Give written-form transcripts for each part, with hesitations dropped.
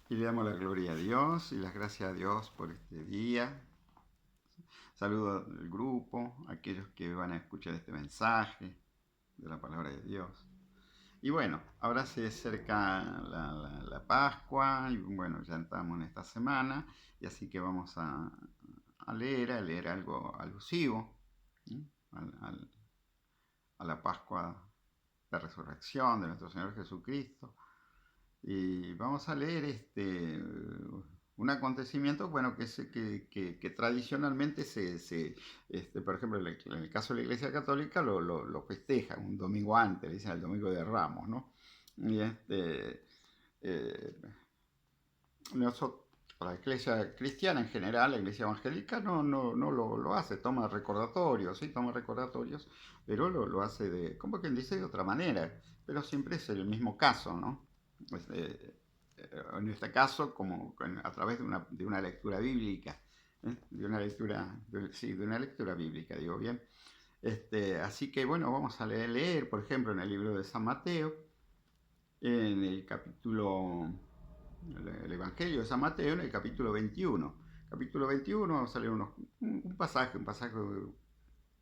Y le damos la gloria a Dios y las gracias a Dios por este día. Saludo al grupo, a aquellos que van a escuchar este mensaje de la palabra de Dios. Y bueno, ahora se acerca la Pascua y bueno, ya estamos en esta semana y así que vamos a leer algo alusivo, ¿sí? al, al, a la Pascua de Resurrección de nuestro Señor Jesucristo. Y vamos a leer un acontecimiento, bueno, que tradicionalmente por ejemplo, en el caso de la Iglesia Católica lo festeja un domingo antes, le dicen el Domingo de Ramos, ¿no? Y eh, nosotros, la Iglesia cristiana en general, la Iglesia evangélica no lo hace, toma recordatorios, sí, toma recordatorios, pero lo hace como quien dice, de otra manera, pero siempre es el mismo caso, ¿no? Pues, en este caso, a través de una lectura bíblica, de una lectura, sí, de una lectura bíblica, digo bien. Así que bueno, vamos a leer, por ejemplo, en el libro de San Mateo, en el capítulo, el Evangelio de San Mateo, en el capítulo 21. Capítulo 21, vamos a leer un pasaje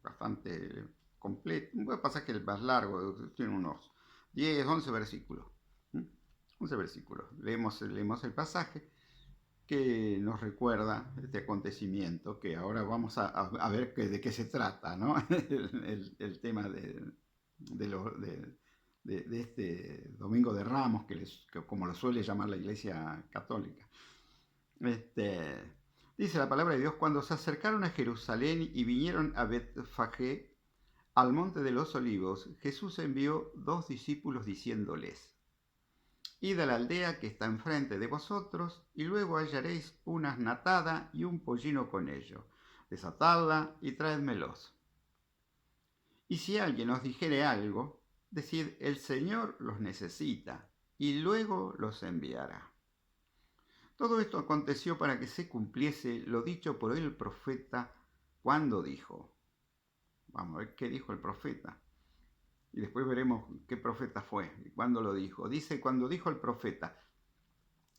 bastante completo, un pasaje más largo, tiene unos 10, 11 versículos. 11 versículos. Leemos el pasaje que nos recuerda este acontecimiento, que ahora vamos a ver de qué se trata, ¿no? El tema de, lo, de este Domingo de Ramos, que como lo suele llamar la Iglesia Católica. Dice la palabra de Dios: cuando se acercaron a Jerusalén y vinieron a Betfagé, al monte de los olivos, Jesús envió 2 discípulos diciéndoles: id a la aldea que está enfrente de vosotros, y luego hallaréis una asnatada y un pollino con ello. Desatadla y traédmelos. Y si alguien os dijere algo, decid: el Señor los necesita, y luego los enviará. Todo esto aconteció para que se cumpliese lo dicho por el profeta cuando dijo. Vamos a ver qué dijo el profeta. Y después veremos qué profeta fue y cuándo lo dijo. Dice: cuando dijo el profeta,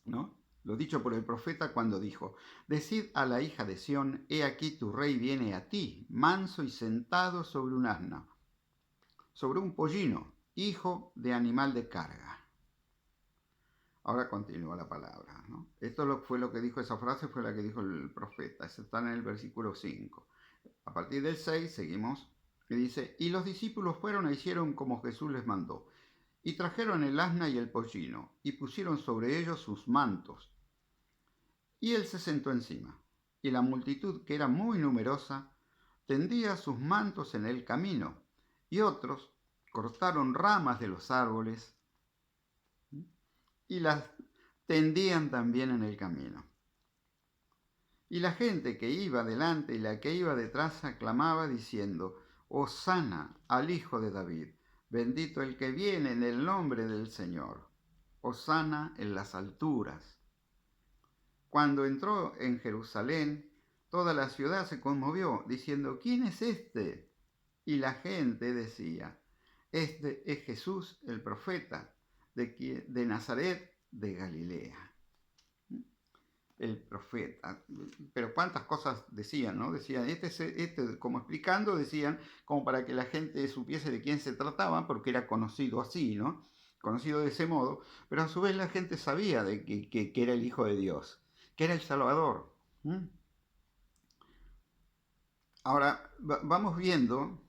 ¿no? Lo dicho por el profeta cuando dijo: decid a la hija de Sión, he aquí tu rey viene a ti, manso y sentado sobre un asna, sobre un pollino, hijo de animal de carga. Ahora continúa la palabra, ¿no? Fue lo que dijo, esa frase fue la que dijo el profeta. Eso está en el versículo 5. A partir del 6 seguimos, que dice: y los discípulos fueron e hicieron como Jesús les mandó, y trajeron el asna y el pollino, y pusieron sobre ellos sus mantos, y él se sentó encima. Y la multitud, que era muy numerosa, tendía sus mantos en el camino, y otros cortaron ramas de los árboles y las tendían también en el camino. Y la gente que iba delante y la que iba detrás aclamaba diciendo: Hosana al Hijo de David, bendito el que viene en el nombre del Señor, Hosana en las alturas. Cuando entró en Jerusalén, toda la ciudad se conmovió, diciendo: ¿quién es este? Y la gente decía: este es Jesús el profeta, de Nazaret de Galilea. El profeta. Pero cuántas cosas decían, ¿no? Decían, como explicando, decían, como para que la gente supiese de quién se trataba, porque era conocido así, ¿no? Conocido de ese modo, pero a su vez la gente sabía que era el Hijo de Dios, que era el Salvador. Ahora, vamos viendo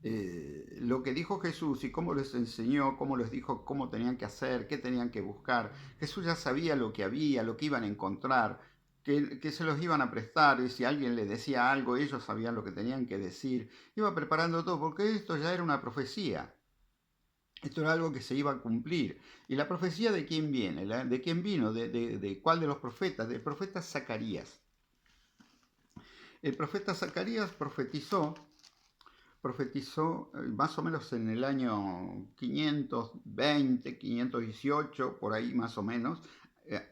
lo que dijo Jesús y cómo les enseñó, cómo les dijo cómo tenían que hacer, qué tenían que buscar. Jesús ya sabía lo que había, lo que iban a encontrar, que se los iban a prestar, y si alguien le decía algo, ellos sabían lo que tenían que decir. Iba preparando todo, porque esto ya era una profecía. Esto era algo que se iba a cumplir. ¿Y la profecía de quién viene? ¿De quién vino? ¿De cuál de los profetas? Del profeta Zacarías. El profeta Zacarías profetizó más o menos en el año 520, 518, por ahí más o menos,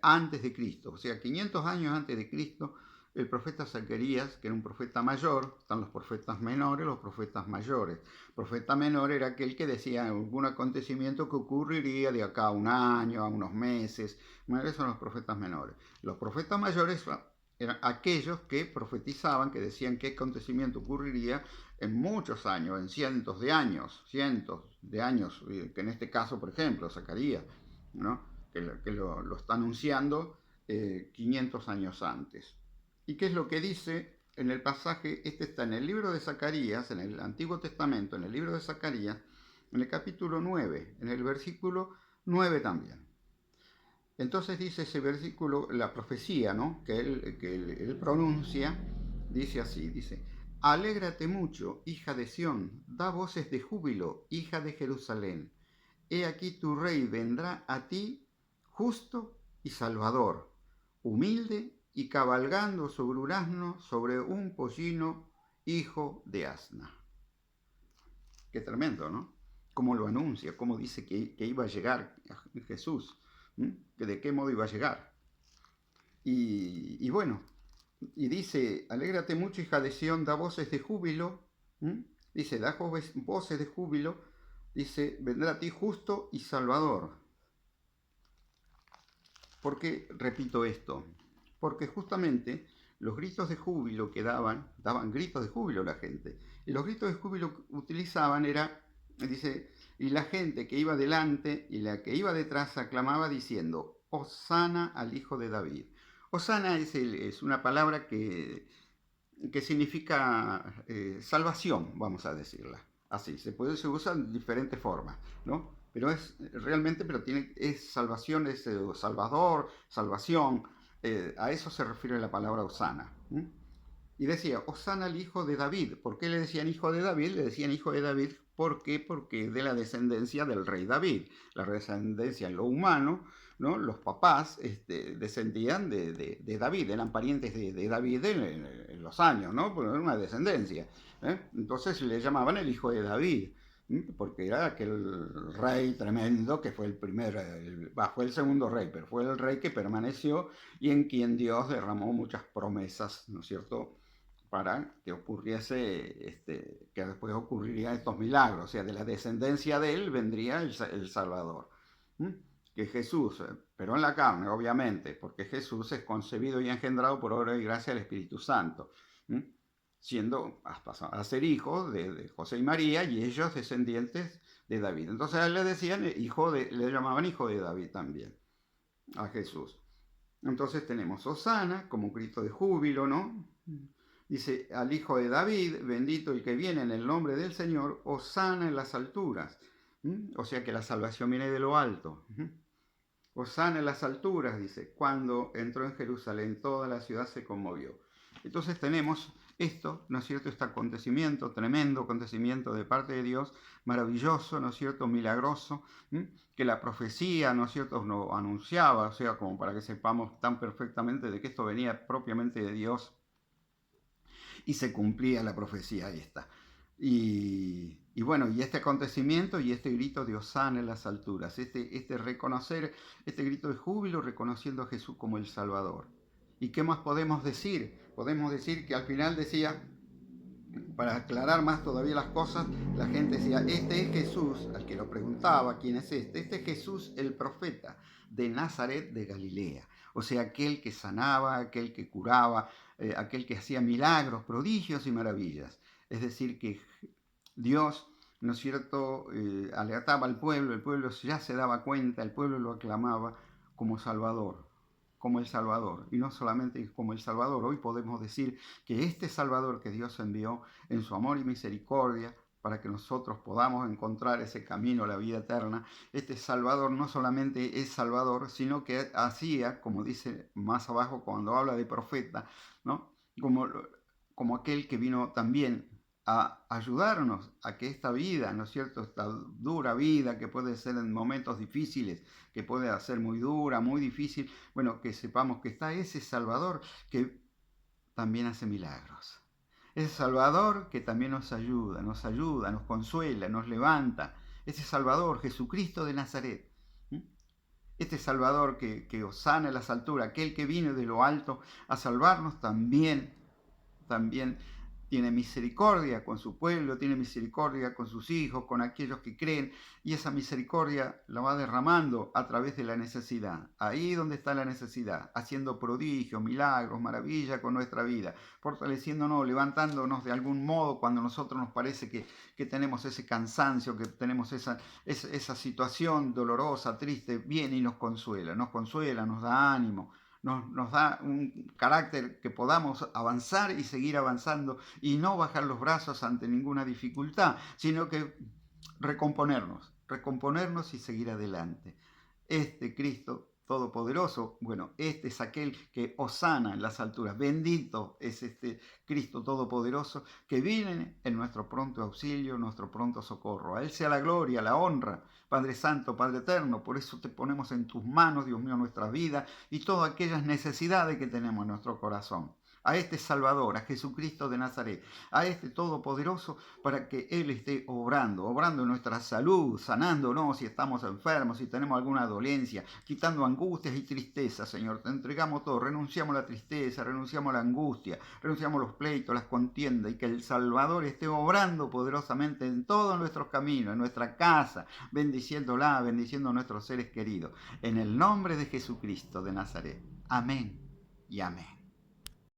antes de Cristo. O sea, 500 años antes de Cristo, el profeta Zacarías, que era un profeta mayor, están los profetas menores, los profetas mayores. El profeta menor era aquel que decía algún acontecimiento que ocurriría de acá a un año, a unos meses. Esos son los profetas menores. Los profetas mayores eran aquellos que profetizaban, que decían qué acontecimiento ocurriría en muchos años, en cientos de años, que en este caso, por ejemplo, Zacarías, ¿no? que lo está anunciando 500 años antes. ¿Y qué es lo que dice en el pasaje? Este está en el libro de Zacarías, en el Antiguo Testamento, en el libro de Zacarías, en el capítulo 9, en el versículo 9 también. Entonces dice ese versículo, la profecía, ¿no? que él pronuncia, dice así, dice: Alégrate mucho, hija de Sión, da voces de júbilo, hija de Jerusalén. He aquí tu rey vendrá a ti, justo y salvador, humilde y cabalgando sobre un asno, sobre un pollino, hijo de asna. Qué tremendo, ¿no? Cómo lo anuncia, cómo dice que iba a llegar Jesús, que de qué modo iba a llegar. Y bueno, y dice: alégrate mucho, hija de Sión, da voces de júbilo, dice, da voces de júbilo, dice, vendrá a ti justo y salvador. ¿Por qué repito esto? Porque justamente los gritos de júbilo que daban gritos de júbilo la gente. Y los gritos de júbilo que utilizaban dice, y la gente que iba delante y la que iba detrás aclamaba diciendo: Hosana al hijo de David. Hosana es una palabra que significa salvación, vamos a decirla. Así, se usa en diferentes formas, ¿no? Pero es realmente, es salvación, es salvador, salvación. A eso se refiere la palabra Hosana. Y decía, Hosana al hijo de David. ¿Por qué le decían hijo de David? Le decían hijo de David, ¿por qué? Porque de la descendencia del rey David. La descendencia en lo humano, ¿no? Los papás descendían de David, eran parientes de David en los años, ¿no? Porque era una descendencia. Entonces le llamaban el hijo de David, porque era aquel rey tremendo que fue fue el segundo rey, pero fue el rey que permaneció y en quien Dios derramó muchas promesas, ¿no es cierto?, para que ocurriese, que después ocurrirían estos milagros. O sea, de la descendencia de él vendría el Salvador. Que Jesús, pero en la carne, obviamente, porque Jesús es concebido y engendrado por obra y gracia del Espíritu Santo, siendo a ser hijo de José y María, y ellos descendientes de David. Entonces a él le decían le llamaban hijo de David también, a Jesús. Entonces tenemos Hosana como grito de júbilo, ¿no? Dice, al hijo de David, bendito el que viene en el nombre del Señor, Hosana en las alturas. O sea que la salvación viene de lo alto. Hosana en las alturas, dice, cuando entró en Jerusalén, toda la ciudad se conmovió. Entonces tenemos esto, ¿no es cierto?, este acontecimiento, tremendo acontecimiento de parte de Dios, maravilloso, ¿no es cierto?, milagroso, que la profecía, ¿no es cierto?, nos anunciaba, o sea, como para que sepamos tan perfectamente de que esto venía propiamente de Dios, y se cumplía la profecía esta. Y bueno, y este acontecimiento y este grito de Hosana en las alturas, reconocer, este grito de júbilo reconociendo a Jesús como el Salvador. ¿Y qué más podemos decir? Podemos decir que al final decía, para aclarar más todavía las cosas, la gente decía, este es Jesús, al que lo preguntaba, ¿quién es este? Este es Jesús el profeta de Nazaret de Galilea. O sea, aquel que sanaba, aquel que curaba, aquel que hacía milagros, prodigios y maravillas. Es decir, que Dios, ¿no es cierto?, alertaba al pueblo, el pueblo ya se daba cuenta, el pueblo lo aclamaba como Salvador, como el Salvador, y no solamente como el Salvador. Hoy podemos decir que este Salvador que Dios envió en su amor y misericordia para que nosotros podamos encontrar ese camino a la vida eterna, este Salvador no solamente es Salvador, sino que hacía, como dice más abajo cuando habla de profeta, ¿no?, como aquel que vino también a ayudarnos a que esta vida, ¿no es cierto?, esta dura vida que puede ser en momentos difíciles, que puede ser muy dura, muy difícil, bueno, que sepamos que está ese Salvador que también hace milagros. Ese Salvador que también nos ayuda, nos consuela, nos levanta. Ese Salvador, Jesucristo de Nazaret. Este Salvador que os sana en las alturas, aquel que vino de lo alto a salvarnos, también tiene misericordia con su pueblo, tiene misericordia con sus hijos, con aquellos que creen, y esa misericordia la va derramando a través de la necesidad. Ahí donde está la necesidad, haciendo prodigios, milagros, maravillas con nuestra vida, fortaleciéndonos, levantándonos de algún modo cuando a nosotros nos parece que tenemos ese cansancio, que tenemos esa situación dolorosa, triste, viene y nos consuela, nos da ánimo, nos da un carácter que podamos avanzar y seguir avanzando y no bajar los brazos ante ninguna dificultad, sino que recomponernos y seguir adelante. Este Cristo Todopoderoso, bueno, este es aquel que os sana en las alturas. Bendito es este Cristo Todopoderoso que viene en nuestro pronto auxilio, nuestro pronto socorro. A Él sea la gloria, la honra, Padre Santo, Padre Eterno. Por eso te ponemos en tus manos, Dios mío, nuestra vida y todas aquellas necesidades que tenemos en nuestro corazón. A este Salvador, a Jesucristo de Nazaret, a este Todopoderoso, para que Él esté obrando en nuestra salud, sanándonos si estamos enfermos, si tenemos alguna dolencia, quitando angustias y tristezas, Señor. Te entregamos todo, renunciamos a la tristeza, renunciamos a la angustia, renunciamos a los pleitos, las contiendas, y que el Salvador esté obrando poderosamente en todos nuestros caminos, en nuestra casa, bendiciéndola, bendiciendo a nuestros seres queridos. En el nombre de Jesucristo de Nazaret. Amén y amén.